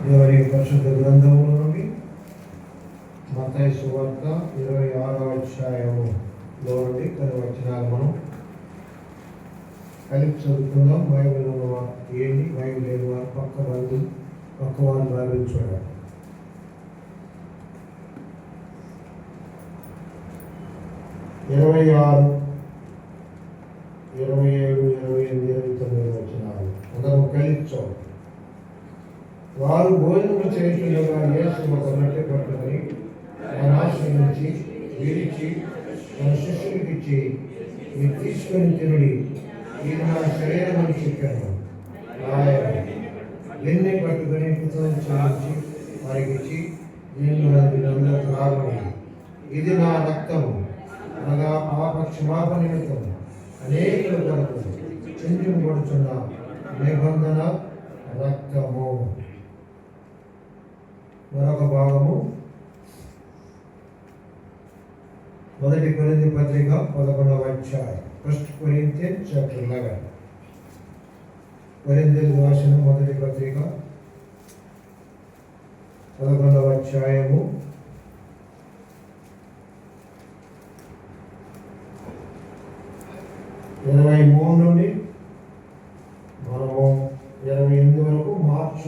దేవుని పరిశుద్ధ గ్రంథంలో నుండి మత్తయి సువార్త 26వ అధ్యాయములో నుండి కొన్ని వచనాలు మనం కలిపి చదువుకుందాం. బైబిల్ ఉన్నవారు ఏంటి, బైబిల్ లేని వారు పక్క వారు బైబిల్ చూడాలి. ఇరవై 26, 27, 28, 29 వచనాలు అందరం కలిపి చూడాలి. వారు భోజనం చేయించగా యేసు ఒక రొట్టె పట్టుకొని ఆయన ఆశ్రయించి విరిచి తన శిష్యులకు ఇచ్చి, మీరు తీసుకొని తినడి, ఇది నా శరీరం అని చెప్పాను. ఆయన గిన్నె పట్టుకొని కృతజ్ఞత చెల్లించి వారికి ఇచ్చి, దీనిలో మీరందరూ త్రాగండి, ఇది నా రక్తము, అనగా పాప క్షమాపణ నిమిత్తం అనేకుల కొరకు చింతింపబడుచున్న నిబంధన రక్తము. మరొక భాగము 1 కొరింథీ పత్రిక 11వ అధ్యాయం. 1 Corinthians chapter 11. కొరింథీయులకు రాసిన 1 పత్రిక 11వ అధ్యాయము 23 నుండి మనము 28 వరకు మార్చు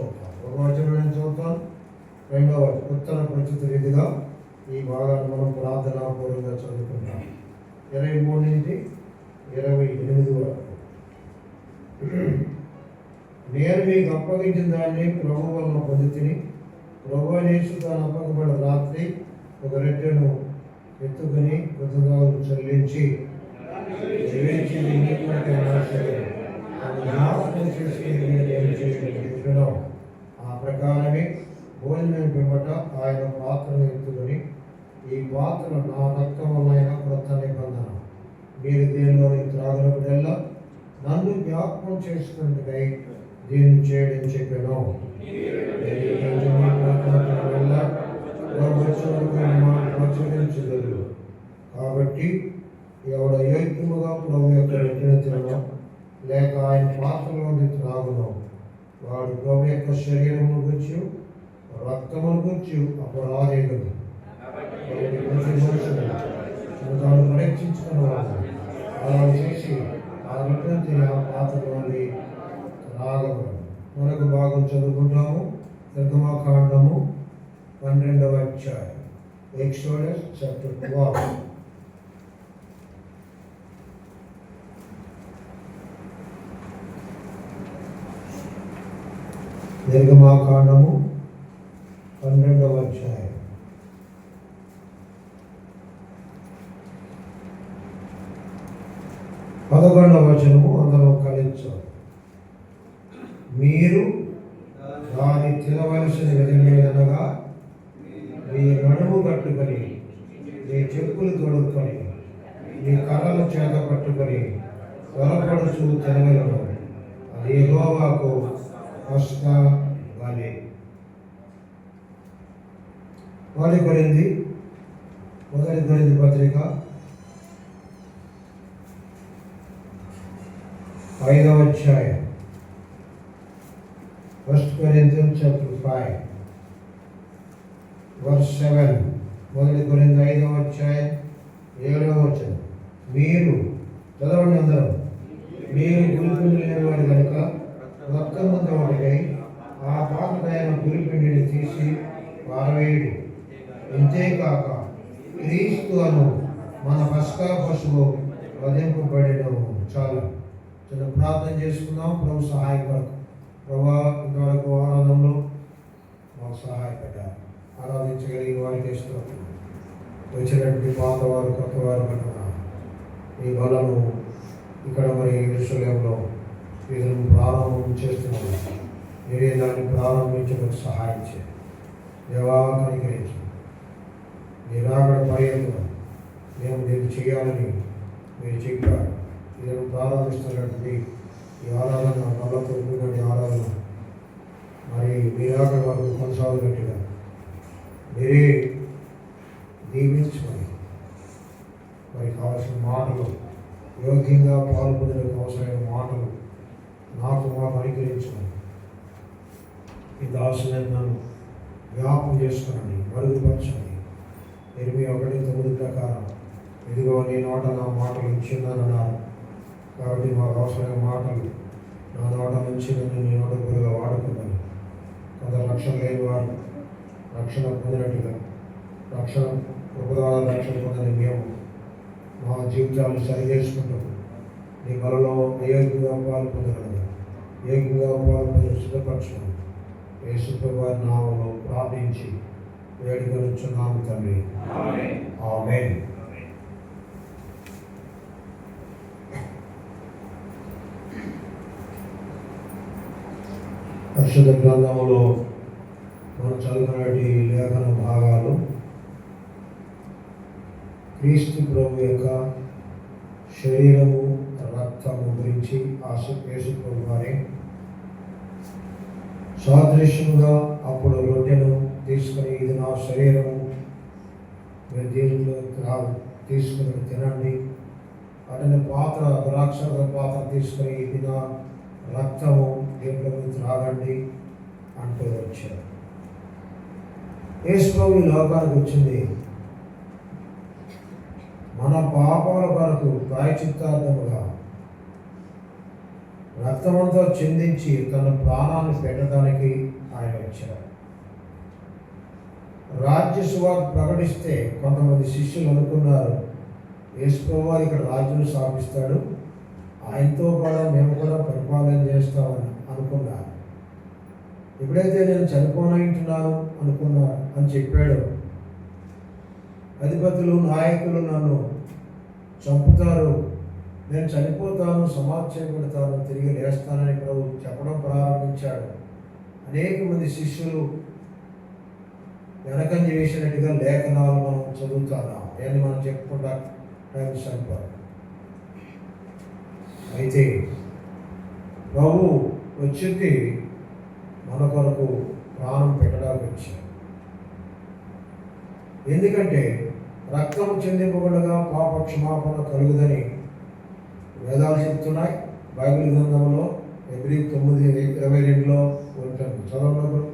అవుతాం. ఒక వచనం నేను చదువుతాను, రెండవ ఉత్తర ప్రచుత రీతిగా ఈ భాగాన్ని మనం ప్రార్థనాపూర్వకంగా చదువుకుంటాం. 23 నుంచి 28 వరకు. నేను మీకు అప్పగించిన దాన్ని ప్రభు వలన పొందితిని. ప్రభువైన యేసు తాను అప్పగింపబడిన రాత్రి ఒక రొట్టెను ఎత్తుకుని కృతజ్ఞతలు చెల్లించి ఆ ప్రకారమే భోజనం పిమ్మట ఆయన పాత్రను ఎత్తుకొని, ఈ పాత్ర నా రక్తం వలన క్రొత్త నిబంధన, మీరు దీనిలోని త్రాగినప్పుడల్లా నన్ను జ్ఞాపకం చేసుకున్నట్టుకై దీన్ని చేయడం చెప్పాను. ప్రచురించగలరు. కాబట్టి ఎవడ యోగ్యముగా ప్రభు యొక్క రొట్టెను తినను లేక ఆయన పాత్రలోని త్రాగును, వాడు ప్రభు యొక్క శరీరమును గురించి రక్తమును గురించి అపరాధేయుడు. ప్రతి మనుషులు తాను పరీక్షించుకున్నవాడు అలా చేసి ఆ రొట్టెను తిని ఆ పాత్రలోని త్రాగవలను. మరొక భాగం చదువుకుంటాము. నిర్గమకాండము 12వ అధ్యాయం. Exodus chapter 12. నిర్గమకాండము 12వ అధ్యాయం. పదకొండవ వచనము అందరం కలిసి, మీరు దాన్ని తినవలసిన విధమేదనగా మీ నడుము కట్టుకొని, మీ చెప్పులు తొడుక్కొని, మీ కర్రల చేత పట్టుకొని త్వరపడుచు తినగలను. అది యెహోవాకు పస్క బలి. 1 కొరింథీ పత్రిక 5వ అధ్యాయం. 1 Corinthians chapter 5 verse 7. 1 కొరింథీ 5వ అధ్యాయం 7వ వచనం. మీరు చదవండి అందరూ. మీరు గురిపిండి లేనివారు కనుక రక్తమంతా ఒకటై ఆ పాత్రమైన గురిపిండిని తీసి పారవేయుడు. ఇంతేకాక క్రీస్తు అను మన పస్కా పశువు వధింపబడెను. చాలు, చిన్న ప్రార్థన చేసుకుందాం. ప్రభు సహాయపడకు. ప్రభా, ఇంతవరకు ఆరాధనలో మాకు సహాయపడ్డారు. ఆరాధించగలిగిన వారికి స్తోత్రం. వచ్చినటువంటి పాతవారు కొత్తవారు కనుక ఈ బలము ఇక్కడ మరి యెరూషలేములో వీళ్ళను ప్రారంభం చేస్తున్నాము. మీరే దాన్ని ప్రారంభించడానికి సహాయం చేయండి. దేవా, కనికరించు. మీరు రాకడ పర్యంతం మేము దీన్ని చేయాలని మీరు చెప్పారు. నేను ప్రారంభిస్తున్నటువంటి ఈ ఆరాధన బలతో కూడినటువంటి ఆరాధన మరి మీరాకడ వరకు కొనసాగినట్టుగా మీరే దీవించుకొని మరి కావాల్సిన మాటలు, యోగ్యంగా పాల్పొందడానికి అవసరమైన మాటలు నాకు మాకు అనుగ్రహించుకొని ఈ దాసుని నన్ను జ్ఞాపకం చేసుకునండి, మరుగుపరచండి. 21:9 ప్రకారం ఇదిగో నీ నోట నా మాటలు ఇచ్చిందన్నారు. కాబట్టి మాకు అవసరమైన మాటలు నా నోట నుంచి నన్ను నీ నోట గురుగా వాడుకున్నాను. కొందరు రక్షణ లేని వారు రక్షణ పొందినట్టుగా రక్షణ ఉపదాల రక్షణ పొందని మేము మా జీవితాలను సరిచేసుకుంటాము. నీ బలలో ఏకంగా పాలు పొందగలగా ఏకంగా పాలు పొంది సిద్ధపరచుకున్నాను. యేసు ప్రభువారి నామములో ప్రార్థించి వేడుకొనుచున్నాము తండ్రి, ఆమేన్. పరిశుద్ధ గ్రంథములో మనం చదువుకున్నటి లేఖన భాగాలు క్రీస్తు ప్రభు యొక్క శరీరము రక్తము గురించి యేసు ప్రభు వారి సాదృశ్యంగా అప్పుడు రొట్టెను తీసుకొని ఇది నా శరీరము, మీరు దీనిలో తీసుకుని తినండి. అతని పాత్ర ద్రాక్ష పాత్ర తీసుకొని ఇది నా రక్తము, దీంట్లో త్రాగండి అంటూ వచ్చారు. యేసు ప్రభు ఈ లోకానికి వచ్చింది మన పాపాల కొరకు ప్రాయశ్చిత్తార్థముగా రక్తమంతా చిందించి తన ప్రాణాన్ని పెట్టడానికి ఆయన వచ్చారు. రాజ్య సువార్త ప్రకటిస్తే కొంతమంది శిష్యులు అనుకున్నారు, యేసు ప్రభువు ఇక్కడ రాజ్యం స్థాపిస్తాడు, ఆయనతో కూడా మేము కూడా పరిపాలన చేస్తామని అనుకున్నారు. ఎప్పుడైతే నేను చనిపోనంటున్నాను అని చెప్పాడు, అధిపతులు నాయకులు నన్ను చంపుతారు, నేను చనిపోతాను, సమాధి చేయబడతాను, తిరిగి లేస్తానని ప్రభు చెప్పడం ప్రారంభించాడు. అనేక మంది శిష్యులు వెనకంజ వేసినట్టుగా లేఖనాలు మనం చదువుతున్నాం. అని మనం చెప్పుకుంటా టైం సరిపోదు. అయితే ప్రభు వచ్చింది మన కొరకు ప్రాణం పెట్టడానికి వచ్చాడు. ఎందుకంటే రక్తం చెందింపబడగా పాప క్షమాపణ కలుగుదని వేదాలు చెప్తున్నాయి. బైబిల్ గ్రంథంలో Hebrew 9:22 ఉంటుంది. చదవడం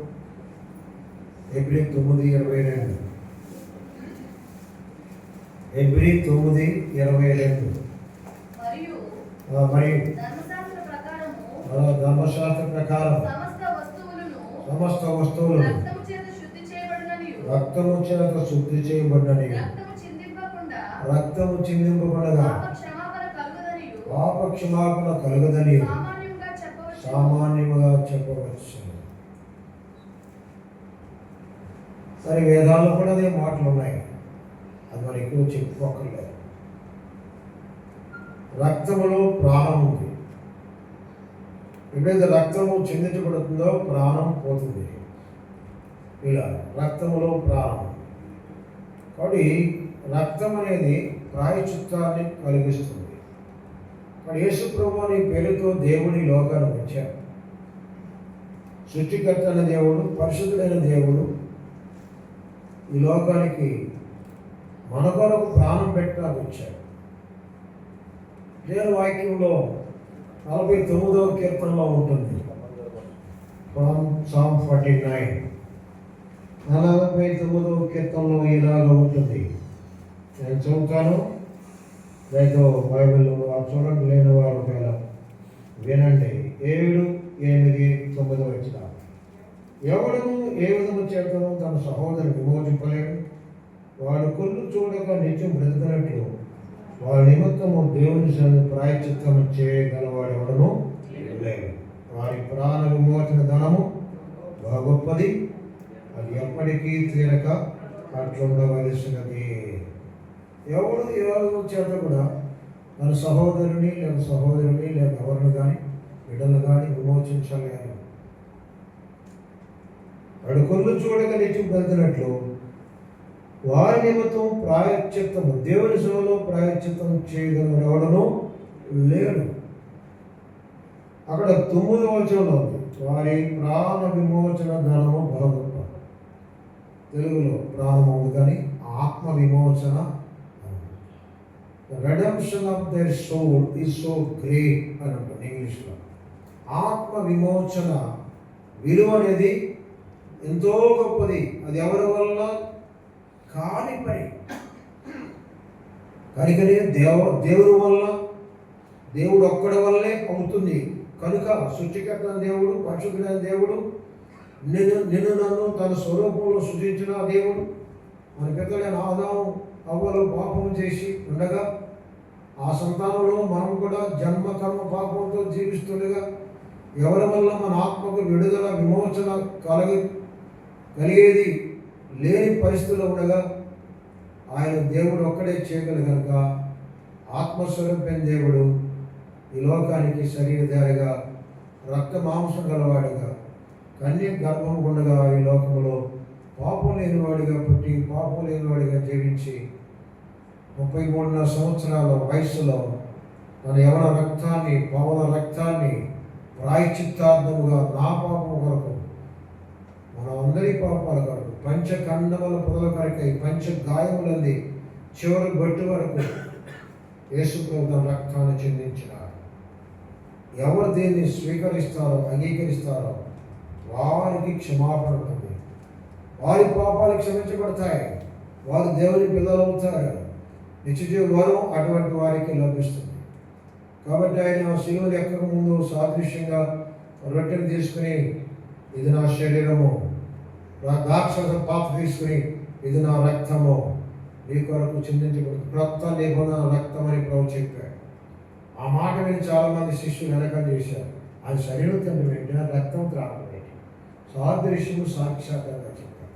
Hebrew 9:22. Hebrew 9:22. మరియు ధర్మశాస్త్ర ప్రకారం సమస్త వస్తువులను రక్తము చేత శుద్ధి చేయబడినని, రక్తము చిందింపబడగా పాప క్షమాపణ కలుగదని సామాన్యముగా చెప్పవచ్చు. సరే, వేదాలు కూడా అదే మాటలు ఉన్నాయి, అది మనం ఎక్కువ చెప్పుకోకర్లేదు. రక్తములో ప్రాణం ఉంది. ఎప్పుడైతే రక్తము చిందించబడుతుందో ప్రాణం పోతుంది. ఇలా రక్తములో ప్రాణం. కాబట్టి రక్తం అనేది ప్రాయశ్చిత్తాన్ని కలిగిస్తుంది. మరి యేసు ప్రభువు అనే పేరుతో దేవుడి లోకానికి వచ్చారు. సృష్టికర్త అయిన దేవుడు, పరిశుద్ధుడైన దేవుడు ఈ లోకానికి మన కొరకు ప్రాణం పెట్టడానికి వచ్చాడు. దేవుని వాక్యంలో 49వ కీర్తనలో ఉంటుంది. Psalm 49 49వ కీర్తనలో ఇలాగ ఉంటుంది. నేను చదువుతాను, రైతు బైబిల్ చూడండి, లేని వారు ఒకవేళ వినండి. 7, 8, 9 వచ్చిన ఎవడను ఏ విధము చేతను తన సహోదరు విమోచింపలేడు. వాడు కొల్లు చూడక నిత్యం బ్రతకనట్లు వారి నిమిత్తము దేవుని ప్రాయశ్చిత్తము చేయగలవాడు ఎవడను లేడు. వారి ప్రాణ విమోచన ధనము బహు గొప్పది, అది ఎప్పటికీ తీరక అట్లుండవలసినది. ఎవడు ఎవరి చేత కూడా తన సహోదరుని లేక సహోదరుని లేక ఎవరిని కానీ బిడ్డలు కానీ విమోచించలేరు. వాడు కొల్లు చూడక నిత్యం బ్రతకనట్లు వారి నిమిత్తం ప్రాయశ్చిత్తము దేవుని సేవలో ప్రాయశ్చిత్తం చేయగలడెవడను లేడు. అక్కడ 9వ వచనంలో ఉంది, వారి ప్రాణ విమోచన ధనము బహు గొప్ప. తెలుగులో ప్రాణం ఉంది కానీ ఆత్మ విమోచన, redemption of the soul is so great అని ఉంటుంది ఇంగ్లీష్లో. ఆత్మ విమోచన విలువ అనేది ఎంతో గొప్పది. అది ఎవరి వల్ల కాని పని. కనుకనే దేవుడి వల్ల, దేవుడు ఒక్కడి వల్లే అవుతుంది. కనుక సృష్టికర్త దేవుడు, పరిశుద్ధుడైన దేవుడు, నిన్ను నన్ను తన స్వరూపంలో సృష్టించిన దేవుడు, మన పెద్దలైన ఆదాము అవ్వలు పాపం చేసి ఉండగా ఆ సంతానంలో మనం కూడా జన్మ కర్మ పాపంతో జీవిస్తుండగా ఎవరి వల్ల మన ఆత్మకు విడుదల విమోచన కలిగేది లేని పరిస్థితుల్లో ఉండగా ఆయన దేవుడు ఒక్కడే చేయగలరు. కనుక ఆత్మస్వరూపమైన దేవుడు ఈ లోకానికి శరీరధారిగా రక్త మాంసం గలవాడిగా కన్య గర్భం ఉండగా ఈ లోకంలో పాపం లేనివాడిగా పుట్టి పాపం లేనివాడిగా జీవించి 33 సంవత్సరాల వయసులో తన యవన రక్తాన్ని, పవన రక్తాన్ని ప్రాయశ్చిత్తార్థముగా నా పాపం కొరకు, మన అందరి పాపాల కొరకు, పంచఖండముల పొదల కొరకై, పంచ గాయములంది చివరి బట్టి వరకు యేసుప్రభు తన రక్తాన్ని చెందించినాడు. ఎవరు దీన్ని స్వీకరిస్తారో, అంగీకరిస్తారో వారికి క్షమాపణ ఉంటుంది. వారి పాపాలు క్షమించబడతాయి. వారు దేవుని పిల్లలవుతారు. నిత్యజీవ వరం అటువంటి వారికి లభిస్తుంది. కాబట్టి ఆయన శిలువను ఎక్కక ముందు సాదృశ్యంగా రొట్టెను తీసుకుని, ఇది నా శరీరము, ద్రాక్ష పాత్ర తీసుకుని, ఇది నా రక్తము, మీ కొరకు చిందించబడుతుంది, క్రొత్త నిబంధన రక్తం అని ప్రభు చెప్పాడు. ఆ మాట విని చాలామంది శిష్యులు వెనక చేశారు. అది శరీరం తండ్రి పెట్టిన రక్తం త్రాగడం పెట్టి సాదృశ్యము సాక్షాత్కారంగా చెప్పారు.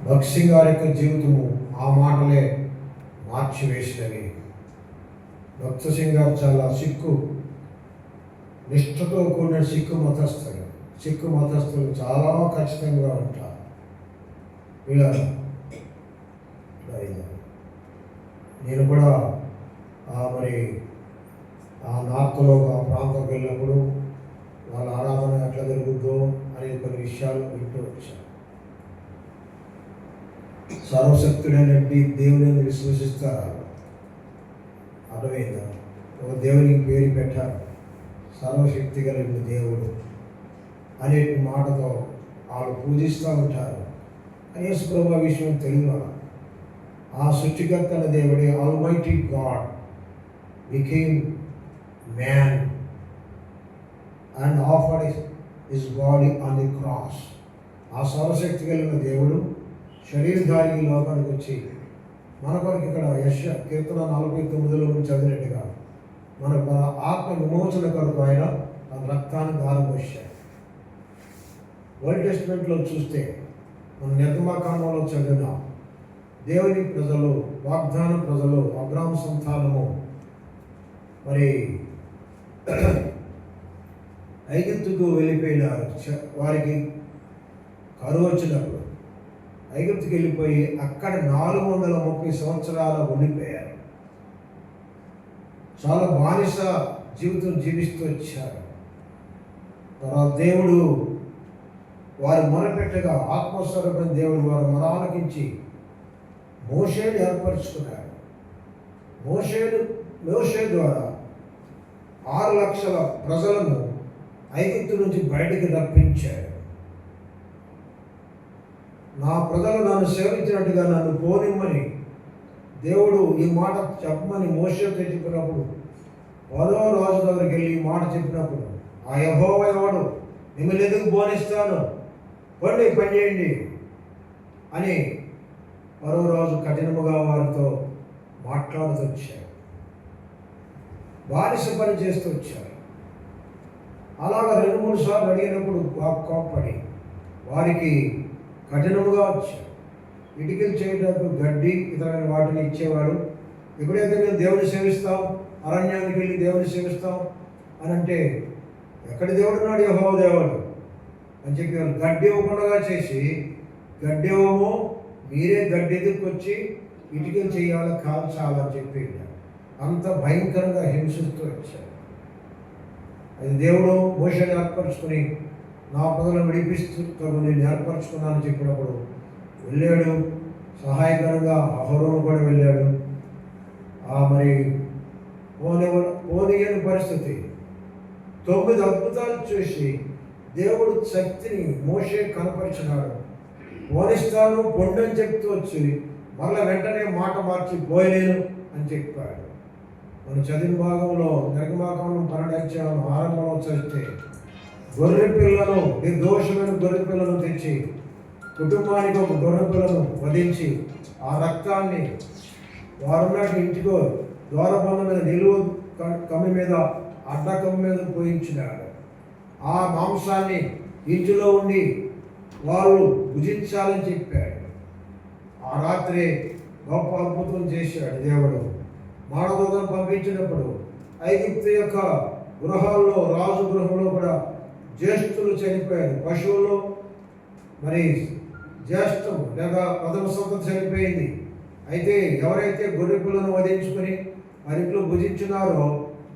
భక్త్ సింగ్ గారి యొక్క జీవితము ఆ మాటలే మార్చివేసినవి. భక్త్ సింగ్ గారు చాలా సిక్కు నిష్ఠతో కూడిన సిక్కు మతస్థులు. సిక్కు మతస్థులు చాలా ఖచ్చితంగా ఉంటారు. నేను కూడా మరి ఆ నార్త్లో ఆ ప్రాంతంకి వెళ్ళినప్పుడు వాళ్ళ ఆరాధన ఎట్లా జరుగుద్దో అనేది కొన్ని విషయాలు వింటూ వచ్చాను. సర్వశక్తుడైన దేవుని విశ్వసిస్తారు. అర్థమైందా? ఒక దేవునికి పేరు పెట్టారు, సర్వశక్తి కలిగిన దేవుడు అనే మాటతో వాళ్ళు పూజిస్తూ ఉంటారు. యేసు ప్రభువు విషయం తెలియదు. ఆ సృష్టికర్త అనే దేవుడే, almighty God became man and offered his body on the cross. ఆ సర్వశక్తి కలిగిన దేవుడు శరీరధారి లోకానికి వచ్చి మన కొరకు ఇక్కడ కీర్తన 49లో నుంచి చదివినట్టుగా మన ఆత్మ విమోచన కొరకు ఆయన తన రక్తాన్ని ధారపోశాడు. ఓల్డ్ టెస్ట్మెంట్లో చూస్తే మన నిర్గమకాండంలో చదివిన దేవుని ప్రజలు, వాగ్దాన ప్రజలు, అబ్రాహాము సంతానము మరి ఐగుప్తుకు వెళ్ళిపోయినారు. వారికి కరువు వచ్చినప్పుడు ఐగుప్తుకి వెళ్ళిపోయి అక్కడ 430 సంవత్సరాలు ఉండిపోయారు. చాలా బానిస జీవితం జీవిస్తూ వచ్చారు. తర్వాత దేవుడు వారు మొరపెట్టగా ఆత్మస్వరూపమైన దేవుడు వారు మొర ఆలకించి మోషేను ఏర్పరచుకున్నాడు. మోషే ద్వారా 6 లక్షల ప్రజలను ఐగుప్తు నుంచి బయటికి రప్పించాడు. నా ప్రజలు నన్ను సేవించినట్టుగా నన్ను పోనిమ్మని దేవుడు ఈ మాట చెప్పమని మోషేతో చెప్పినప్పుడు, ఫరో రాజు దగ్గరికి వెళ్ళి ఈ మాట చెప్పినప్పుడు, ఆ యెహోవా ఎవడు, మిమ్మల్ని ఎందుకు బోనిస్తాను, పని చేయండి అని ఫరో రాజు కఠినముగా వారితో మాట్లాడుతూ వచ్చాడు. బానిస పని చేస్తూ వచ్చారు. అలాగా 2-3 సార్లు అడిగినప్పుడు కోప్పడి వారికి కఠినముగా వచ్చాడు. ఇటుకలు చేయడానికి గడ్డి ఇతరమైన వాటిని ఇచ్చేవాడు. ఎప్పుడైతే మేము దేవుని సేవిస్తాం, అరణ్యానికి వెళ్ళి దేవుని సేవిస్తాం అని అంటే, ఎక్కడి దేవుడు ఉన్నాడు, యెహోవా దేవుడు అని చెప్పి వాళ్ళు గడ్డి ఇవ్వకుండా చేసి, గడ్డి ఇవ్వము, మీరే గడ్డి ఎదుర్కొచ్చి ఇటుకలు చేయాలి, కాల్చాలని చెప్పి అంత భయంకరంగా హింసిస్తూ వచ్చాడు. అది దేవుడు మోషేని ఏర్పరచుకుని నా ప్రజలను విడిపిస్తూ నేను ఏర్పరచుకున్నానని చెప్పినప్పుడు వెళ్ళాడు. సహాయకరంగా అహరోను కూడా వెళ్ళాడు. మరి పోనీయని పరిస్థితి 9 అద్భుతాలు చూసి దేవుడు శక్తిని మోషే కనపరిచినాడు. పోనిస్తాను పొండు అని చెప్తూ వచ్చి మళ్ళీ వెంటనే మాట మార్చి పోయలేను అని చెప్పాడు. మనం చదివిన భాగంలో నిర్గమాకాండం 12వ అధ్యాయం ఆరంభంలో చదివితే గొర్రె పిల్లను, నిర్దోషమైన గొర్రె పిల్లను తెచ్చి కుటుంబానికి ఒక గొర్రె పిల్లను వధించి ఆ రక్తాన్ని వారున్నట్టు ఇంటికో ద్వారబంధం మీద నిలువ కమ్మి మీద అడ్డ కమ్మి మీద పోయించినాడు. ఆ మాంసాన్ని ఇంటిలో ఉండి వాళ్ళు భుజించాలని చెప్పాడు. ఆ రాత్రి గొప్ప అద్భుతం చేశాడు దేవుడు. మానదూతను పంపించినప్పుడు ఐగుప్తు యొక్క గృహాల్లో, రాజు గృహంలో కూడా జ్యేష్ఠులు చనిపోయారు. పశువులు మరి జ్యేష్ఠం లేక ప్రథమ సంతతి చనిపోయింది. అయితే ఎవరైతే గొర్రె పిల్లను వధించుకొని వారింట్లో భుజించినారో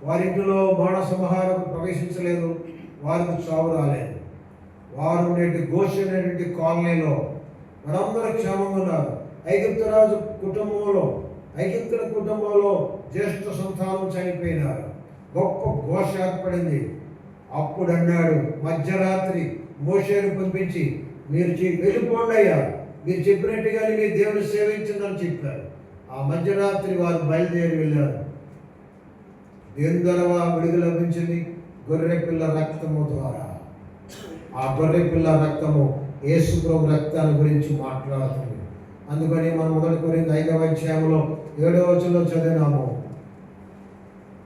వారింటిలో మానవ సంహారం ప్రవేశించలేదు, వారికి చావు రాలేదు. వారు నేటి గోషెన్ అనేటువంటి కాలనీలో మనందరూ క్షేమంగా ఉన్నారు. ఐగుప్తుల కుటుంబంలో జ్యేష్ఠ సంతానం చనిపోయినారు. గొప్ప ఘోష ఏర్పడింది. అప్పుడు అన్నాడు, మధ్యరాత్రి మోషేను పంపించి మీరు వెళ్ళిపోండి అయ్యా, మీరు చెప్పినట్టుగానే మీ దేవుని సేవించిందని చెప్పారు. ఆ మధ్యరాత్రి వారు బయలుదేరి వెళ్ళారు. దేని ద్వారా విడుదల లభించింది? గొర్రె పిల్ల రక్తము ద్వారా. ఆ గొర్రె పిల్ల రక్తము యేసు ప్రభు రక్తాన్ని గురించి మాట్లాడుతుంది. అందుకని మనం 1 కొరింథీ 5వ అధ్యాయంలో 7వ వచనంలో చదివినాము,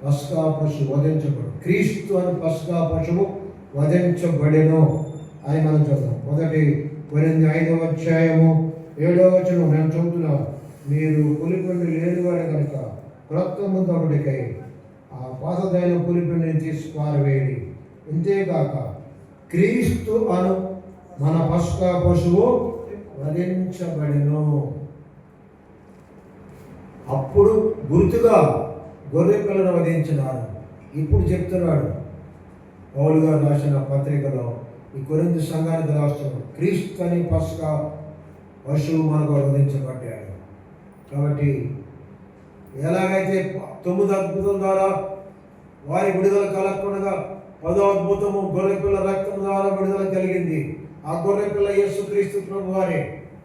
పస్కా పశువు వధించబడు, క్రీస్తు అని పస్కా పశువు వధించబడెను అని మనం చూద్దాం. 1 కొరింథీ 5వ అధ్యాయము 7వ వచనం నేను చదువుతున్నాను. మీరు పులిపిండి లేనివాడు కనుక క్రొత్త ముద్ద ఒకటికై ఆ పాతదైన పులిపిండిని తీసి పారవేయండి. ఇంతేకాక క్రీస్తు అను మన పస్కా పశువు వధించబడెను. అప్పుడు గుర్తుగా గొర్రె పిల్లను వధించినారు. ఇప్పుడు చెప్తున్నాడు పౌలు గారు రాసిన పత్రికలో, ఈ కొరింథీ సంఘానికి రాస్తున్నాడు, క్రీస్తు అని పస్కా పశువు మనకు వధించబడ్డాడు. కాబట్టి ఎలాగైతే 9 అద్భుతం ద్వారా వారి విడుదల కలగకుండా 10వ అద్భుతము గొర్రె పిల్ల రక్తం ద్వారా విడుదల కలిగింది. ఆ గొర్రె పిల్ల యేసుక్రీస్తు ప్రభు వారే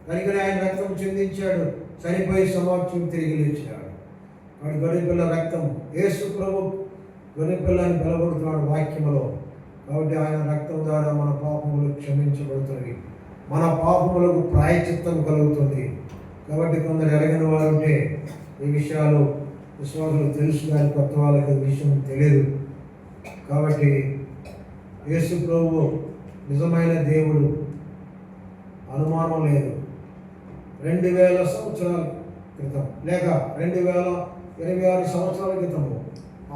కనుకనే ఆయన రక్తం చిందించాడు, చనిపోయి సమాప్తం తిరిగి లేచాడు. వాడి గొర్రె పిల్ల రక్తం, యేసు ప్రభు గొర్రె పిల్లని పిలబడుతున్నాడు వాక్యములో. కాబట్టి ఆయన రక్తం ద్వారా మన పాపములు క్షమించబడుతుంది, మన పాపములకు ప్రాయశ్చిత్తం కలుగుతుంది. కాబట్టి కొందరు ఎరగని వారు ఉంటే ఈ విషయాలు విశ్వాసులు తెలుసు, కానీ కొత్త వాళ్ళకి ఈ విషయం తెలియదు. కాబట్టి యేసు ప్రభువు నిజమైన దేవుడు, అనుమానం లేదు. 2000 సంవత్సరాల క్రితం లేక 2026 సంవత్సరాల క్రితము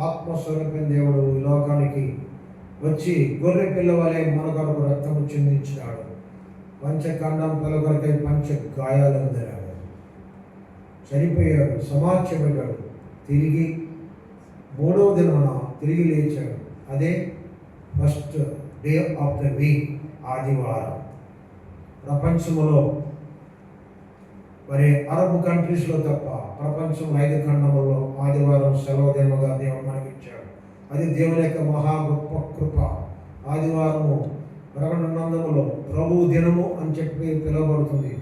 ఆత్మస్వరూపమైన దేవుడు ఈ లోకానికి వచ్చి గొర్రె పిల్ల వలె మన కొరకు రక్తము చిందించినాడు. పంచఖండం కొరకై పంచ గాయాలు అందాడు, చనిపోయాడు, సమాధ్యమయ్యాడు, తిరిగి 3వ దినమున తిరిగి లేచాడు. అదే first day of the week, ఆదివారం. ప్రపంచంలో మరి అరబ్ కంట్రీస్లో తప్ప ప్రపంచం 5 ఖండములలో ఆదివారం సెలవు దినముగా దేవుడు మనకి ఇచ్చాడు. అది దేవుని యొక్క మహా గొప్ప కృప. ఆదివారము ప్రకటనందములో ప్రభువు దినము అని చెప్పి పిలువబడుతుంది.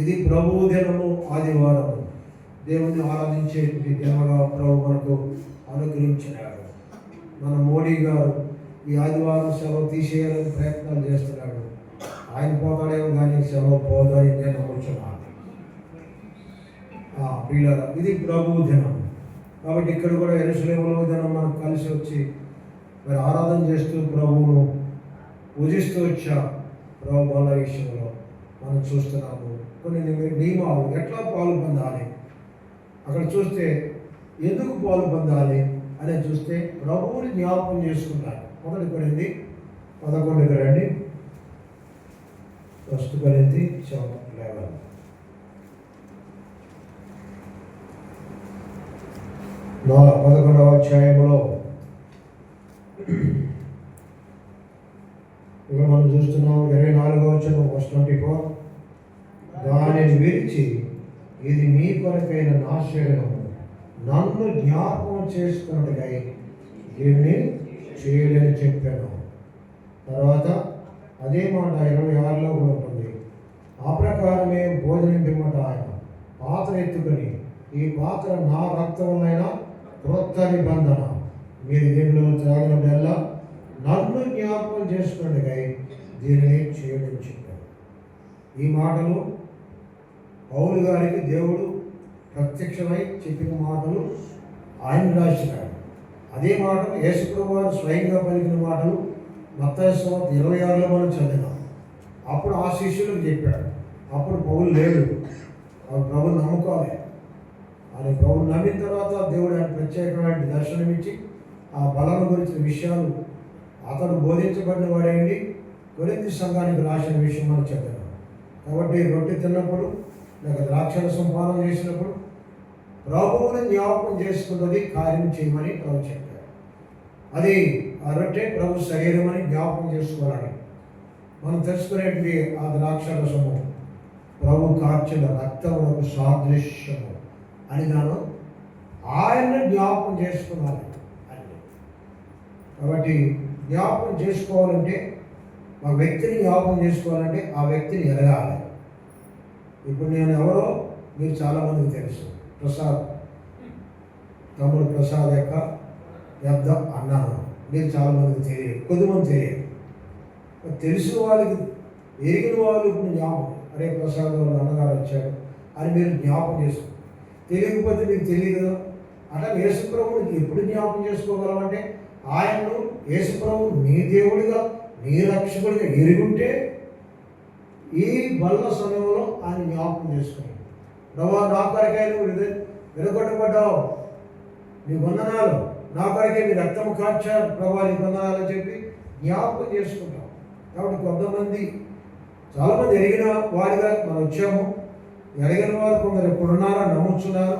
ఇది ప్రభువు దినము, ఆదివారము దేవుణ్ణి ఆరాధించేటువంటి దినముగా ప్రభు మనకు అనుగ్రహించినాడు. మన మోడీ గారు ఈ ఆదివారం సెలవు తీసేయాలని ప్రయత్నాలు చేస్తున్నాడు. ఆయన పోతాడేమో కానీ సెలవు పోదని నేను నమ్ముతున్నాను. పిల్లరా, ఇది ప్రభువు దినం. కాబట్టి ఇక్కడ కూడా యెరూషలేములో దినం మనం కలిసి వచ్చి మరి ఆరాధన చేస్తూ ప్రభువును పూజిస్తూ వచ్చా. ప్రభు బల విషయంలో మనం చూస్తున్నాము కొన్ని నియమాలు, ఎట్లా పాలు పొందాలి, అక్కడ చూస్తే ఎందుకు పాలు పొందాలి అని చూస్తే ప్రభువుని జ్ఞాపకం చేసుకుంటారు. 1 కొరింథీ 11 రండి. 1 కొరింథీ 11 11వ అధ్యాయంలో ఇక్కడ మనం చూస్తున్నాం 24వ వచనం, verse 24. దానిని విరిచి ఇది మీ కొరకైన నా శరీరము, నన్ను జ్ఞాపకం చేసుకున్నట్టుగా దీన్ని చేయాలని చెప్పాను. తర్వాత అదే మాట 26లో కూడా ఉంటుంది. ఆ ప్రకారమే భోజనం పిమ్మట ఆయన పాత్ర ఎత్తుకొని, ఈ పాత్ర నా రక్తములైన క్రొత్త నిబంధన, మీరు దీనిలో త్రాగినప్పుడల్లా నన్ను జ్ఞాపకం చేసుకున్నట్టుగా దీనిని చేయడం చెప్పారు. ఈ మాటలు పౌలు గారికి దేవుడు ప్రత్యక్షమై చెప్పిన మాటలు ఆయన రాసినాడు. అదే మాటలు యేసుప్రభువు వారు స్వయంగా పలికిన మాటలు మత్తయి సువార్త 26లో మనం చదివాం. అప్పుడు ఆ శిష్యులకు చెప్పాడు. అప్పుడు పౌలు లేడు, వాళ్ళు ప్రభుని నమ్ముకోవాలి. ఆయన ప్రభుని నమ్మిన తర్వాత దేవుడు ఆయన ప్రత్యేకమైన దర్శనమిచ్చి ఆ బలం గురించిన విషయాలు అతడు బోధించబడిన వాడేంటి కొరింథీ సంఘానికి రాసిన విషయం మనం చెప్పాను. కాబట్టి రొట్టె తిన్నప్పుడు లేక ద్రాక్షరసం పానం చేసినప్పుడు ప్రభువుని జ్ఞాపకం చేసుకున్నది కార్యం చేయమని ప్రభు చెప్పారు. అది ఆ రొట్టె ప్రభు శరీరం అని జ్ఞాపకం చేసుకోవాలని మనం తెలుసుకునేటువంటి ఆ ద్రాక్షరసము ప్రభు కార్చిన రక్తములకు సాదృశ్యము అని దాను ఆయన్ని జ్ఞాపకం చేసుకున్నాను అని. కాబట్టి జ్ఞాపకం చేసుకోవాలంటే ఆ వ్యక్తిని జ్ఞాపకం చేసుకోవాలంటే ఆ వ్యక్తిని ఎరగాలి. ఇప్పుడు నేను ఎవరో మీరు చాలామందికి తెలుసు. ప్రసాద్, తమ్ముడు ప్రసాద్ యొక్క పెద్ద అన్నాను మీరు చాలామందికి తెలియదు, కొద్దిమంది తెలియదు. తెలిసిన వాళ్ళకి ఎరిగిన వాళ్ళు ఇప్పుడు జ్ఞాపకం, అరే ప్రసాద్ వాళ్ళ అన్నగారు వచ్చాడు అని మీరు జ్ఞాపకం చేసుకో. తెలియకపోతే మీకు తెలియదు కదా. అట్లా యేసుప్రభువుని ఎప్పుడు జ్ఞాపకం చేసుకోగలమంటే ఆయన్ను యేసుప్రభువు నీ దేవుడిగా నీ రక్షకుడిగా ఎరుగుంటే ఈ బల్ల సమయంలో ఆయన జ్ఞాపకం చేసుకున్నాడు. ప్రభా నా కొరకే నువ్వు విరగొట్టబడ్డావు, నీ వందనాలు, నా కొరకే నీ రక్తము కార్చారు ప్రభా, నీ వందనాలు అని చెప్పి జ్ఞాపకం చేసుకుంటాం. కాబట్టి కొంతమంది చాలామంది ఎరిగిన వారిగా మనం వచ్చాము. ఎరగిన వారు కొందరు ఎప్పుడున్నారో నమ్ముతున్నారు.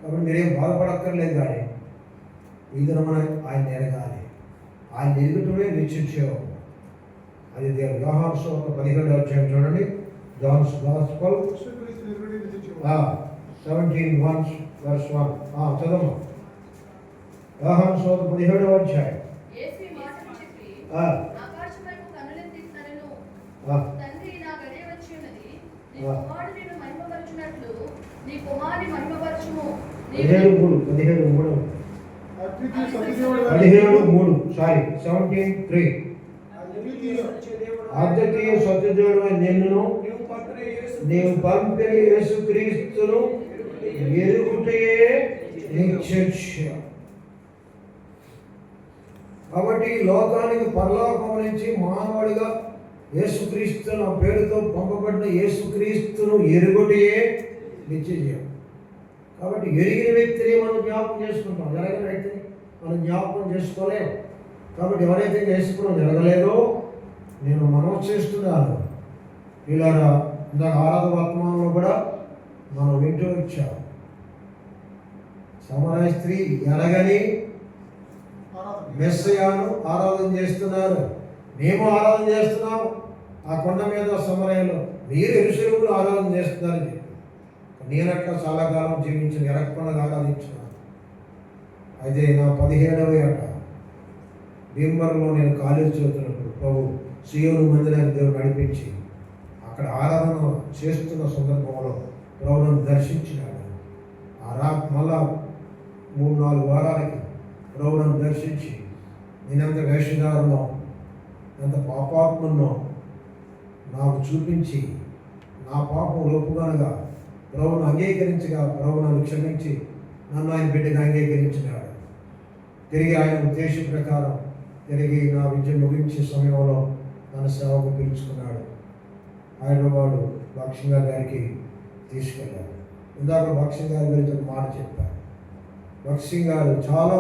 కాబట్టి మీరేం బాధపడక్కర్లేదు. కానీ ఇది మనం ఆయన ఎరగాలి, ఆయన ఎదుగుతూనే నిశ్చయించేవాడు. అది దేవుడు యోహాను సువార్త 17వ అధ్యాయం చూడండి. Johne's gospel 17:1 చదవమ్మా. యోహాను సువార్త 17వ అధ్యాయం. అద్వితీయ సత్యదేవుడు నిన్ను నీవు పంపిన యేసుక్రీస్తును ఎరుగుటయే నిశ్చయ. కాబట్టి లోకానికి పరలోకం నుంచి మానవుడిగా యేసుక్రీస్తు నా పేరుతో పంపబడిన యేసుక్రీస్తును ఎరుగుటయే నిశ్చయం. కాబట్టి ఎరిగిన వ్యక్తిని మనం జ్ఞాపకం చేసుకుంటాం, ఎరగిన వ్యక్తిని మనం జ్ఞాపకం చేసుకోలేము. కాబట్టి ఎవరైతే యేసుప్రభువుని ఎరగలేదో నేను మనవి చేస్తున్నాను. ఇలాగా ఇందాక ఆరాధన వర్తమానంలో కూడా మనం వింటూ వచ్చాం. సమరయ స్త్రీ ఎరగని మెస్సయాను ఆరాధన చేస్తున్నారు. మేము ఆరాధన చేస్తున్నాం ఆ కొండ మీద సమరయంలో, మీరు యెరూషలేములో ఆరాధన చేస్తున్నారని చెప్పి నేనట్లా చాలా కాలం జీవించిన ఎరగకుండా ఆరాధించినాను. అయితే నా 17వ ఏట భీమవరంలో నేను కాలేజీ చదువుతున్నప్పుడు ప్రభు సియోను మందిరానికి దేవుడు నడిపించి అక్కడ ఆరాధన చేస్తున్న సందర్భంలో ప్రభువును దర్శించినాడు. మళ్ళా 3-4 వారాలకి ప్రభువును దర్శించి నేనెంత వేషధారణో ఎంత పాపాత్మనో నాకు చూపించి నా పాపం లోపుగానగా ప్రభువును అంగీకరించగా ప్రభువును క్షమించి నన్ను ఆయన బిడ్డగా అంగీకరించినాడు. తిరిగి ఆయన ఉద్దేశం ప్రకారం తిరిగి నా విద్య ముగించే సమయంలో తన సేవకు పిలుచుకున్నాడు. హైదరాబాదు భక్సింగా గారికి తీసుకెళ్ళాడు. ఇందాక భక్సింగ్ గారి గురించి ఒక మాట చెప్పారు. భక్సింగ్ గారు చాలా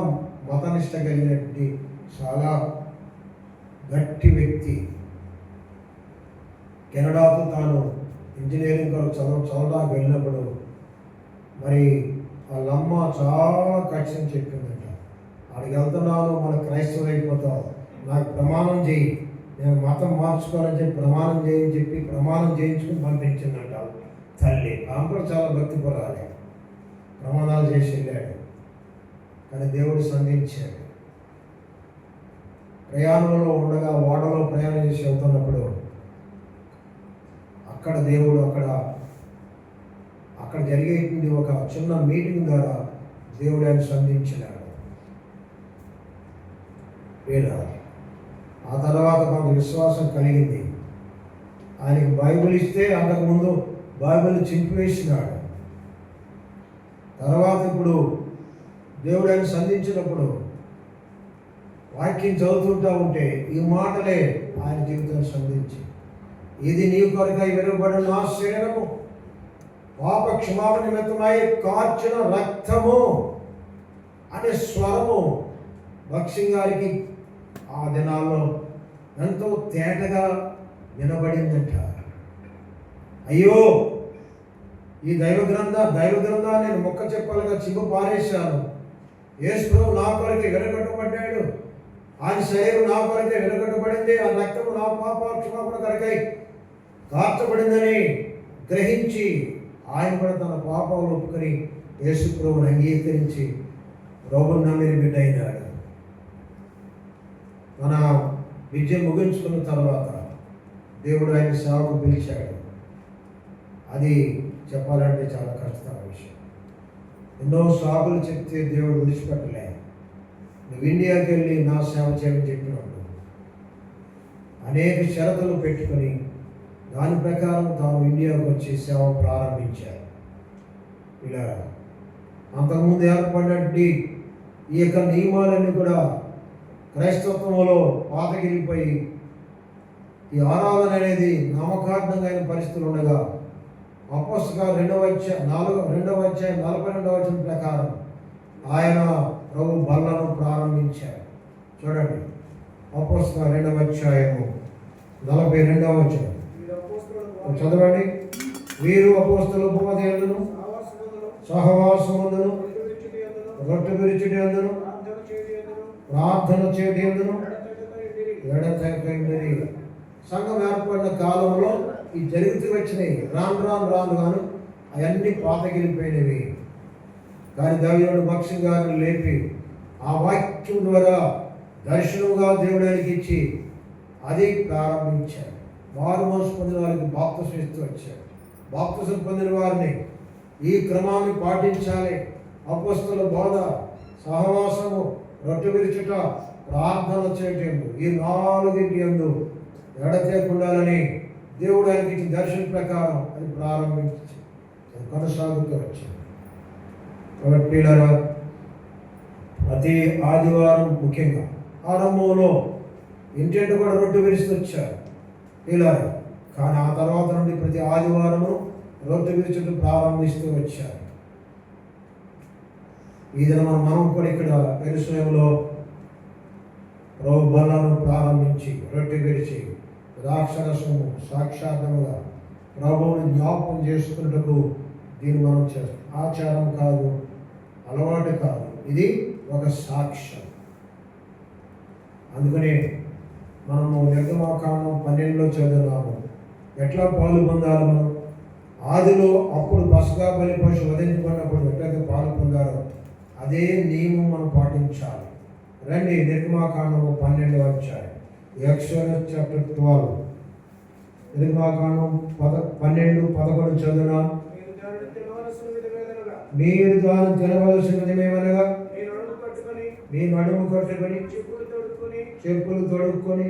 మతనిష్ట కలిగినటువంటి చాలా గట్టి వ్యక్తి. కెనడాకు తాను ఇంజనీరింగ్ కొరకు చదవడానికి వెళ్ళినప్పుడు మరి వాళ్ళమ్మ చాలా ఖచ్చితంగా చెప్పిందంట, అక్కడికి వెళ్తున్నాను మన క్రైస్తవులు అయిపోతావు, నాకు ప్రమాణం చేయి, నేను మతం మార్చుకోవాలని చెప్పి ప్రమాణం చేయని చెప్పి ప్రమాణం చేయించుకుని పంపించిందంట తల్లి. ఆమె కూడా చాలా భక్తి పరాలి, ప్రమాణాలు చేసి వెళ్ళాడు. కానీ దేవుడు సంధించాడు. ప్రయాణంలో ఉండగా ఓడలో ప్రయాణం చేసి వెళ్తున్నప్పుడు అక్కడ దేవుడు అక్కడ జరిగేటువంటి ఒక చిన్న మీటింగ్ ద్వారా దేవుడు ఆయన సంధించినాడు. ఆ తర్వాత కొంత విశ్వాసం కలిగింది. ఆయనకి బైబిల్ ఇస్తే అంతకుముందు బైబిల్ చింపివేసినాడు. తర్వాత ఇప్పుడు దేవుడు ఆయన సంధించినప్పుడు వాక్యం చదువుతుంటా ఉంటే ఈ మాటలే ఆయన జీవితాన్ని సంధించి, ఇది నీ కొరకై వెలువబడిన నా శరీరము, పాప క్షమాపణ నిమిత్తమై కార్చిన రక్తము అనే స్వరము భక్సింగ్ గారికి ఆ దినాల్లో ఎంతో తేటగా వినబడిందంట. అయ్యో, ఈ దైవ గ్రంథాన్ని నేను మొక్క చెప్పాలిగా చిమ్ము పారేశాను. యేసు ప్రభువు నా కొరకే వెనకట్టబడ్డాడు, ఆయన శరీరం నా కొరకే వెనకట్టబడింది, ఆ రక్తము నా పాప క్షమాపణ కొరకై కార్చబడిందని గ్రహించి ఆయన కూడా తన పాపాలు ఒప్పుకొని యేసు ప్రభువుని అంగీకరించి ప్రభువుని నమ్మిన బిడ్డ అయినాడు. మన విద్య ముగించుకున్న తర్వాత దేవుడు ఆయన సేవకు పిలిచాడు. అది చెప్పాలంటే చాలా కష్టమైన విషయం. ఎన్నో సాగులు చెప్తే దేవుడు విడిచిపెట్టలే. నువ్వు ఇండియాకి వెళ్ళి నా సేవ చేయమని చెప్పినప్పుడు అనేక షరతులు పెట్టుకొని దాని ప్రకారం తాను ఇండియాకు వచ్చి సేవ ప్రారంభించారు. ఇలా అంతకుముందు ఏర్పడినటువంటి ఈ యొక్క నియమాలన్నీ కూడా క్రైస్తవంలో పాతగిరిపోయి ఈ ఆరాధన అనేది నామకార్థంగా అయిన పరిస్థితులు ఉండగా అపోస్తలుల 2వ అధ్యాయం 42వ వచనం ప్రకారం ఆయన ప్రభు బల్లను ప్రారంభించారు. చూడండి, అపోస్తలుల 2వ అధ్యాయము 42వ వచనం చదవండి. వీరు అపోస్తలుల ఉపమతి యందును సహవాసమందును రొట్టె విరుచుటి యందును ప్రార్థన చేయటి యందును ఎడతెగక సంఘం ఏర్పడిన కాలంలో ఈ జరుగుతూ వచ్చినాయి. రాను గాను అవన్నీ పాతగిలిపోయినవి. కానీ దావీదు భక్సింగ్ గారిని లేపి ఆ వాక్యం ద్వారా దర్శనంగా దేవుడానికి ఇచ్చి అది ప్రారంభించారు. మారు మనసు పొందిన వారికి బాప్తిసం ఇస్తూ వచ్చారు. బాప్తిసం పొందిన వారిని ఈ క్రమాన్ని పాటించాలి. అపోస్తలుల బోధ, సహవాసము, రొట్టె విరుచుట, ప్రార్థన చేయటం, ఈ 4 యందు ఎడతెగకుండాలని దేవుడు ఆయనకి ఇచ్చిన దర్శనం ప్రకారం అది ప్రారంభించి కొనసాగుతూ వచ్చింది. కాబట్టి పిల్లరా, ప్రతి ఆదివారం ముఖ్యంగా ఆరంభంలో ఇంటింటి కూడా రొట్టె విరుస్తూ వచ్చారు పిల్లరా. కానీ ఆ తర్వాత నుండి ప్రతి ఆదివారము రొట్టె విరుచుట ప్రారంభిస్తూ వచ్చారు. ఈ దినం మనం కూడా ఇక్కడ యెరూషలేములో ప్రభు బలను ప్రారంభించి రొట్టె విరిచి ద్రాక్షరసము సాక్షాత్ముగా ప్రభువుని జ్ఞాపకం చేసుకున్నట్టుకు దీన్ని మనం చేస్తాం. ఆచారం కాదు, అలవాటు కాదు, ఇది ఒక సాక్ష్యం. అందుకని మనము నిర్గమాకాండం 12లో చదువున్నాము. ఎట్లా పాలు పొందాలి మనం? ఆదిలో అప్పుడు పస్కా బలి పశు వధించబడినప్పుడు ఎట్లయితే పాలు పొందారో అదే నియమం మనం పాటించాలి. రండి, నిర్గమాకాండము 12వ అధ్యాయం, ఎక్సోడస్ చాప్టర్ 12, నిర్గమాకాండం 12:11 చదువునా. మీరు దాన్ని తినవలసినదేమనగా మీ నడుము కట్టుకొని చెప్పులు తొడుక్కొని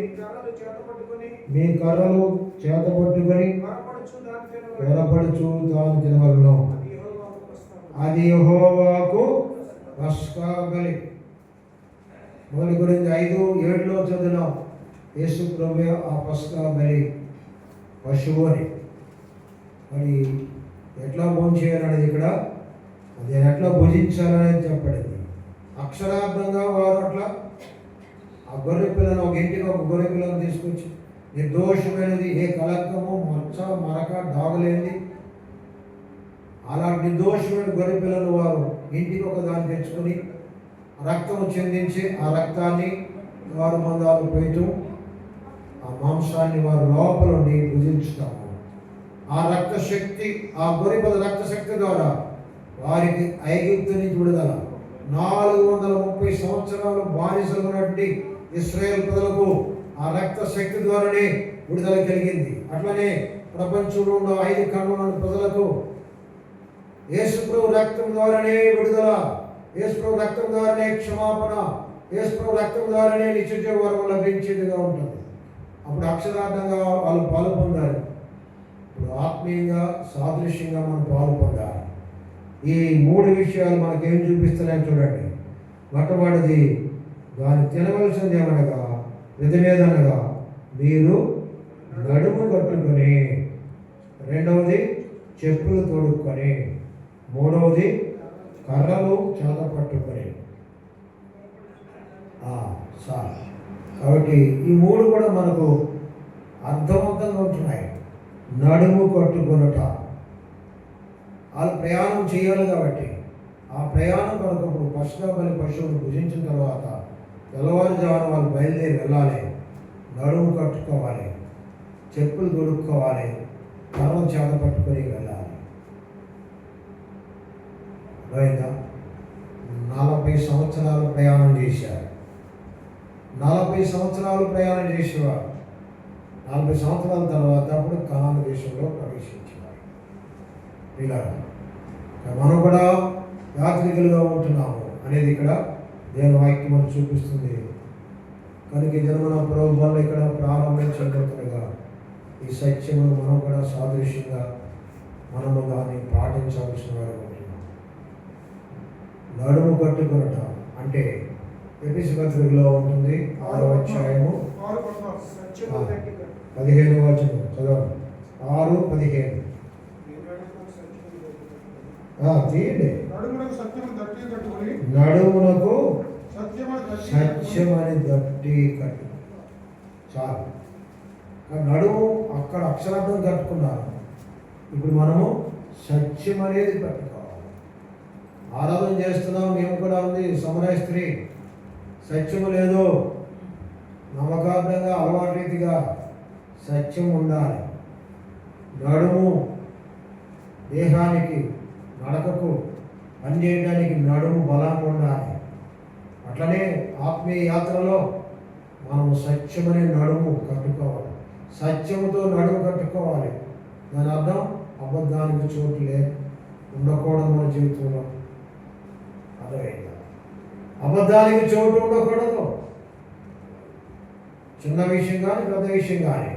మీ కర్రలు చేతపట్టుకొని త్వరపడుచు దాన్ని తినవలను. అది యెహోవాకు పస్కా బలి. మొదటి గురించి 5:7లో చదివినాం. యేసు ప్రభువే ఆ పస్కా బలి పశువు అని. మరి ఎట్లా భోంచేయాలనేది ఇక్కడ, అది ఎట్లా భుజించాలనేది చెప్పబడింది. అక్షరార్థంగా వారు అట్లా ఆ గొర్రె పిల్లను, ఒక ఇంటికి ఒక గొర్రె పిల్లను తీసుకొచ్చి నిర్దోషమైనది, ఏ కలక్కము మచ్చ మరక డాగులేనిది, అలాంటి నిర్దోషమైన గొర్రె పిల్లలు వారు ఇంటికి ఒక దాన్ని తెచ్చుకొని రక్తము చెందించి ఆ రక్తాన్ని వారు మందాలు పోయటం, ఆ మాంసాన్ని వారు లోపల నుండి భుజించుతాము. ఆ రక్తశక్తి, ఆ గొర్రెపిల్ల రక్తశక్తి ద్వారా వారికి ఐగుప్తు నుంచి విడుదల, 430 సంవత్సరాలు బానిసలు ఉన్నటువంటి ఇశ్రాయేల్ ప్రజలకు ఆ రక్త శక్తి ద్వారానే విడుదల కలిగింది. అట్లనే ప్రపంచంలో ఉన్న 5 ఖండాల ప్రజలకు యేసుప్రభు రక్తం ద్వారానే విడుదల, యేసుప్రభు రక్తం ద్వారానే క్షమాపణ, యేసుప్రభు రక్తం ద్వారానే నిత్య వరం లభించేదిగా ఉంటుంది. అప్పుడు అక్షరార్థంగా వాళ్ళు పాలు పొందారు. ఇప్పుడు ఆత్మీయంగా సాదృశ్యంగా మనం పాలు పొందాలి. ఈ 3 విషయాలు మనకేం చూపిస్తున్నాయి చూడండి. మొట్టమొదటిది, దాన్ని తినవలసింది ఏమనగా విధమేదనగా మీరు నడుము కట్టుకొని, రెండవది చెప్పులు తొడుక్కొని, మూడవది కర్రలు చేత పట్టుకొని. సార్ కాబట్టి ఈ 3 కూడా మనకు అర్థవంతంగా ఉంటున్నాయి. నడుము కట్టుకొనుట, వాళ్ళు ప్రయాణం చేయాలి కాబట్టి ఆ ప్రయాణం కొరకు ఇప్పుడు పశువుని భుజించిన తర్వాత తెల్లవారుజామున వాళ్ళు బయలుదేరి వెళ్ళాలి. నడుము కట్టుకోవాలి, చెప్పులు తొడుక్కోవాలి, కర్రలు చేత పట్టుకొని వెళ్ళాలి. అర్థమైందా? 40 సంవత్సరాలు ప్రయాణం చేశారు. 40 సంవత్సరాలు ప్రయాణం చేసేవారు. 40 సంవత్సరాల తర్వాత అప్పుడు కనాను దేశంలో ప్రవేశించేవారు. ఇలా మనం కూడా యాత్రికులుగా ఉంటున్నాము అనేది ఇక్కడ దేవుని వాక్యం మనకు చూపిస్తుంది. కనుక ఈ జన్మన ప్రభుత్వాలు ఇక్కడ ప్రారంభించబడుతుండగా ఈ సత్యమును మనం కూడా సాదృశ్యంగా మనము దాన్ని పాటించవలసిన వారు ఉంటున్నాం. నడుము కట్టుకొనుట అంటే ఎఫెసీ పత్రికలో ఉంటుంది 6వ అధ్యాయము 15వ వచనం చదవండి. 6:15 తీయండి. నడుమునకు సత్యమని దట్టి కట్టు. చాలు. నడుము అక్కడ అక్షరార్థం కట్టుకున్నారు. ఇప్పుడు మనము సత్యం అనేది కట్టుకోవాలి. ఆరాధన చేస్తున్నాం, మేము కూడా ఉంది సమరయ స్త్రీ. సత్యము లేదు, నమ్మకార్థంగా అలవాటు రీతిగా సత్యం ఉండాలి. నడుము దేహానికి నడకకు పని చేయడానికి నడుము బలంగా ఉండాలి. అట్లనే ఆత్మీయ యాత్రలో మనము సత్యమనే నడుము కట్టుకోవాలి. సత్యముతో నడుము కట్టుకోవాలి. దాని అర్థం అబద్ధానికి చోటు ఉండకూడదు మన జీవితంలో. అర్థమైందా? అబద్ధానికి చోటు ఉండకూడదు, చిన్న విషయం కానీ పెద్ద విషయం కానీ.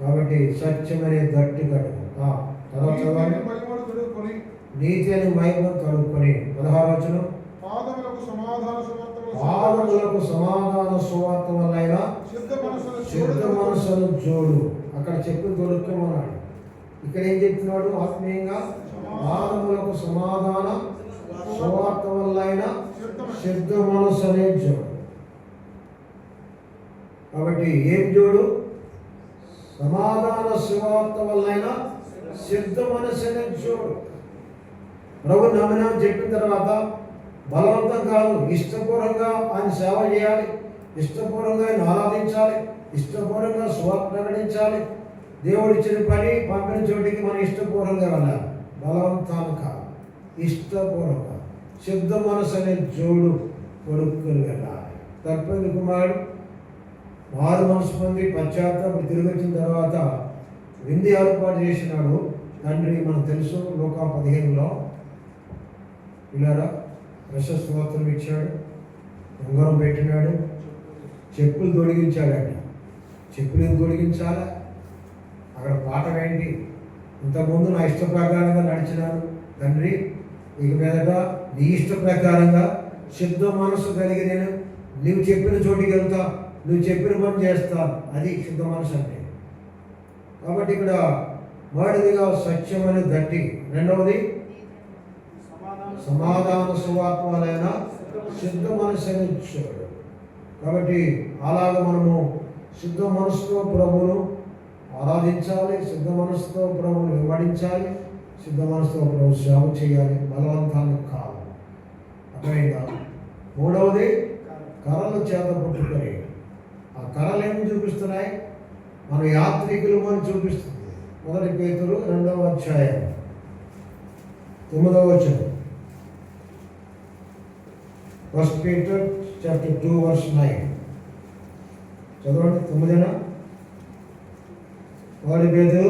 కాబట్టి సత్యమనే గట్టి కట్టు. తర్వాత చదవండి. నీతి అని మహిమను కలుపుకొని 16వ వచనం. పాదములకు సమాధాన సువార్త వల్ల సిద్ధ మనసును జోడు. అక్కడ చెప్పులు తొడుక్కోమన్నాడు. ఇక్కడ ఏం చెప్తున్నాడు? ఆత్మీయంగా పాదములకు సమాధాన సువార్త వల్ల సిద్ధ మనసు అనే జోడు. కాబట్టి ఏం జోడు? సమాధాన సువార్త వల్ల సిద్ధ మనసు అనే జోడు. ప్రభు నమ్మినామని చెప్పిన తర్వాత బలవంతం కాదు, ఇష్టపూర్వకంగా ఆయన సేవ చేయాలి, ఇష్టపూర్వకంగా ఆయన ఆరాధించాలి, ఇష్టపూర్వకంగా సువార్త ప్రకటించాలి. దేవుడు ఇచ్చిన పని పంపిన చోటికి మనం ఇష్టపూర్వకంగా వెళ్ళాలి. బలవంతాన్ని కాదు, ఇష్టపూర్వకంగా సిద్ధ మనసు అనే జోడు కొడుకుని వెళ్ళాలి. తప్పని కుమారుడు మారు మనసు పొంది పశ్చాత్తాపం తిరిగి వచ్చిన తర్వాత విందు ఏర్పాటు చేసినాడు తండ్రి. మనకు తెలుసు లోకా 15లో పిల్లరా ప్రశస్తోత్రం ఇచ్చాడు, ఉంగరం పెట్టినాడు, చెప్పులు తొడిగించాడంట. చెప్పులు ఎందుకు తొడిగించాలా? అక్కడ పాఠం ఏంటి? ఇంతకుముందు నా ఇష్ట ప్రకారంగా నడిచినాను తండ్రి, ఇక మీదట నీ ఇష్ట ప్రకారంగా సిద్ధ మనసు కలిగి నేను నువ్వు చెప్పిన చోటికి వెళ్తా, నువ్వు చెప్పిన పని చేస్తా. అది సిద్ధ మనసు అంటే. కాబట్టి ఇక్కడ మొదటిదిగా సత్యం అనే గట్టి, రెండవది సమాధాన సువార్తలైన సిద్ధ మనసు అని ఇచ్చాడు. కాబట్టి అలాగ మనము సిద్ధ మనసుతో ప్రభువును ఆరాధించాలి, సిద్ధ మనసుతో ప్రభువును వెంబడించాలి, సిద్ధ మనసుతో ప్రభు సేవ చేయాలి, బలవంతాన్ని కాదు. అర్థమైందా? మూడవది కర్రలు చేత పట్టుకొని. ఆ కర్రలు ఏమి చూపిస్తున్నాయి? మన యాత్రికులు అని చూపిస్తుంది. 1 పేతురు 2వ అధ్యాయం 9వ వచనం. 1 Peter chapter 2 verse 9. చదవండి 9 వాడి పేరు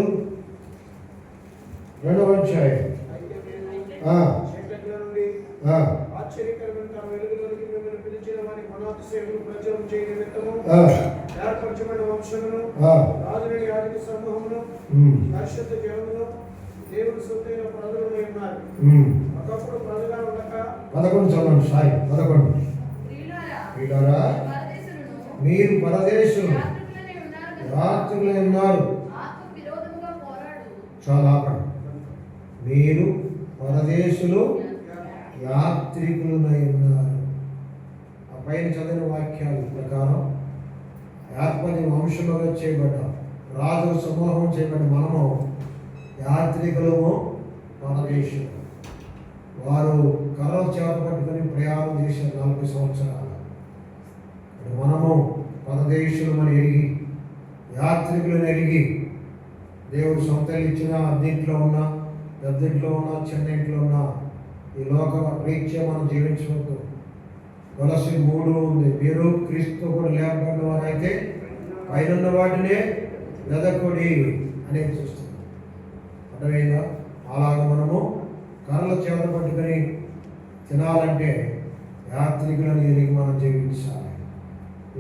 2వ అధ్యాయం. ఆశ్చర్యకరమైన తన వెలుగులోనికి మిమ్మల్ని పిలిచిన వారి గుణాతిశయములు ప్రచురం చేయని నిమిత్తము ఏర్పరచబడిన వంశమును, రాజులని యాజక సమూహమును, పరిశుద్ధ జనమును, దేవుని సొత్తైన ప్రజలు ఉన్నారు. ఒకప్పుడు ప్రజగా ఉండక 11 చదవండి. 11 మీరు పరదేశులు యాత్రికులై ఉన్నారు. చాలా మీరు పరదేశులు యాత్రికులై ఉన్నారు. ఆ పైన చదివిన వాక్యాల ప్రకారం ఏర్పడి వంశముగా చేయబడ్డ రాజుల సమూహం చేయబడ్డ మనము యాత్రికులము, పరదేశులు. వారు కర్రలు చేత పట్టుకొని ప్రయాణం చేసిన 40 సంవత్సరాలు. మనము పరదేశులమని ఎరిగి, యాత్రికులను ఎరిగి, దేవుడు సొంతలు ఇచ్చిన అద్దెంట్లో ఉన్న, పెద్దింట్లో ఉన్న, చిన్న ఇంట్లో ఉన్న ఈ లోక రీత్యా మనం జీవించవద్దు. వలసి 3 ఉంది. మీరు క్రీస్తు కూడా లేపబడిన వారైతే పైన వాటినే వెదకొడి అనేది చూస్తుంది. అర్థమైందా? అలాగ మనము కర్రల చేత పట్టుకొని తినాలంటే యాత్రికులను ఎరిగి మనం జీవించాలి.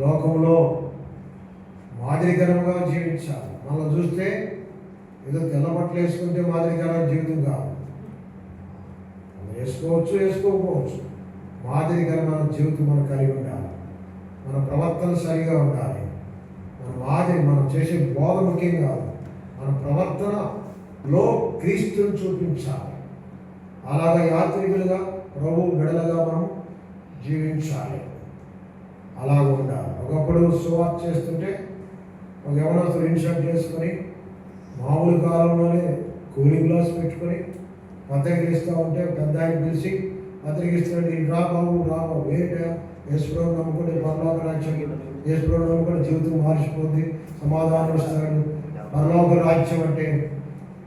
లోకంలో మాదిరికరంగా జీవించాలి. మనం చూస్తే ఏదో తెల్ల బట్టలు వేసుకుంటే మాదిరికరమైన జీవితం కాదు. వేసుకోవచ్చు, వేసుకోకపోవచ్చు. మాదిరికరమైన జీవితం మనం కలిగి ఉండాలి. మన ప్రవర్తన సరిగా ఉండాలి. మనం చేసే బోధ ముఖ్యం కాదు, మన ప్రవర్తనలో క్రీస్తుని చూపించాలి. అలాగా యాత్రికులుగా, ప్రభు బిడలుగా మనం జీవించాలి. అలాగ ఉండాలి. ఒకప్పుడు సువార్త చేస్తుంటే ఒక యవనస్తుడు ఇన్షర్ట్ చేసుకొని మామూలు కాలంలోనే కూలింగ్ గ్లాస్ పెట్టుకొని పత్రికలు ఇస్తూ ఉంటే పెద్ద ఆయన పిలిచి పత్రిక ఇస్తున్నాడు. రా బాబు ఏంటా, యేసుప్రభువు నమ్ముకుంటే పరలోక రాజ్యం, యేసుప్రభువు నమ్ముకుంటే జీవితం మార్చిపోతుంది, సమాధానం ఇస్తాడు. పరలోక రాజ్యం అంటే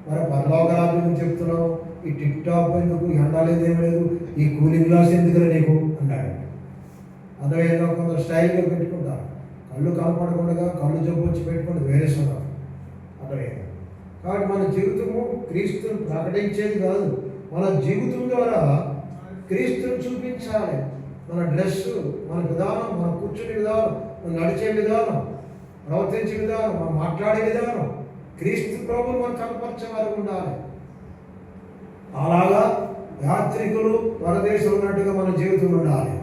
మరి పరలోక రాజ్యం చెప్తున్నావు, ఈ టిక్ టాప్ ఎందుకు, ఎండాలేదేం లేదు, ఈ కూలింగ్ గ్లాస్ ఎందుకు నీకు అన్నాడు. అర్థమైందా? కొందరు స్టైల్గా పెట్టుకుంటారు. కళ్ళు కనపడకుండా కళ్ళు జబ్బు వచ్చి పెట్టుకుంటే వేరే సున్నారు. అర్థమైందా? కాబట్టి మన జీవితము క్రీస్తుని ప్రకటించేది కాదు, మన జీవితం ద్వారా క్రీస్తుని చూపించాలి. మన డ్రెస్సు, మన విధానం, మన కూర్చునే విధానం, మన నడిచే విధానం, ప్రవర్తించే విధానం, మనం మాట్లాడే విధానం క్రీస్తు ప్రభువును మనం కనపరచేవారు ఉండాలి. అలాగా యాత్రికులు, పరదేశం ఉన్నట్టుగా మన జీవితం ఉండాలి.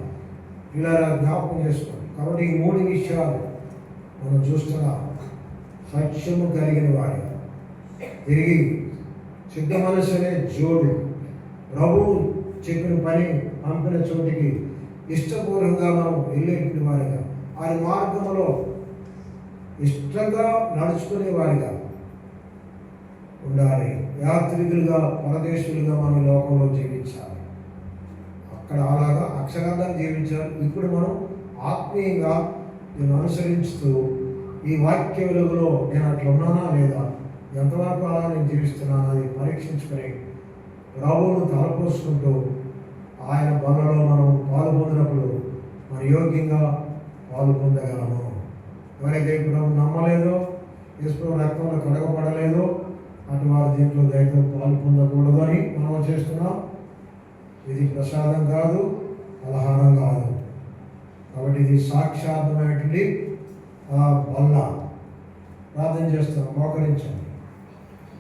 ఇలా జ్ఞాపకం చేసుకోండి. కాబట్టి ఈ 3 విషయాలు మనం చూస్తున్నాం. సత్యము కలిగిన వారి తిరిగి సిద్ధ మనసు అనే జోడు, ప్రభువు చెప్పిన పని పంపిన చోటికి ఇష్టపూర్వకంగా మనం వెళ్ళేటువంటి వారిగా, ఆయన మార్గంలో ఇష్టంగా నడుచుకునే వారిగా ఉండాలి. యాత్రికులుగా, పరదేశులుగా మనం లోకంలో జీవించాలి. అక్కడ అలాగా అక్షరార్థంగా జీవించాలి. ఇప్పుడు మనం ఆత్మీయంగా నేను అనుసరిస్తూ ఈ వాక్య వెలుగులో నేను అట్లా ఉన్నానా లేదా, ఎంతవరకు అలా నేను జీవిస్తున్నాను అది పరీక్షించుకొని ప్రభువును తలపోసుకుంటూ ఆయన బలలో మనం పాలు పొందినప్పుడు మన యోగ్యంగా పాలు పొందగలము. ఎవరైతే ఇప్పుడు నమ్మలేదో, యేసు రక్తంలో కడగబడలేదో అటు వారి దీంట్లో దయతో పాలు పొందకూడదు అని మనం చేస్తున్నాం. ఇది ప్రసాదం కాదు, పలహారం కాదు. కాబట్టి ఇది సాక్షాత్మైనటువంటి బల్ల. ప్రార్థన చేస్తున్నాం. మోకరించండి.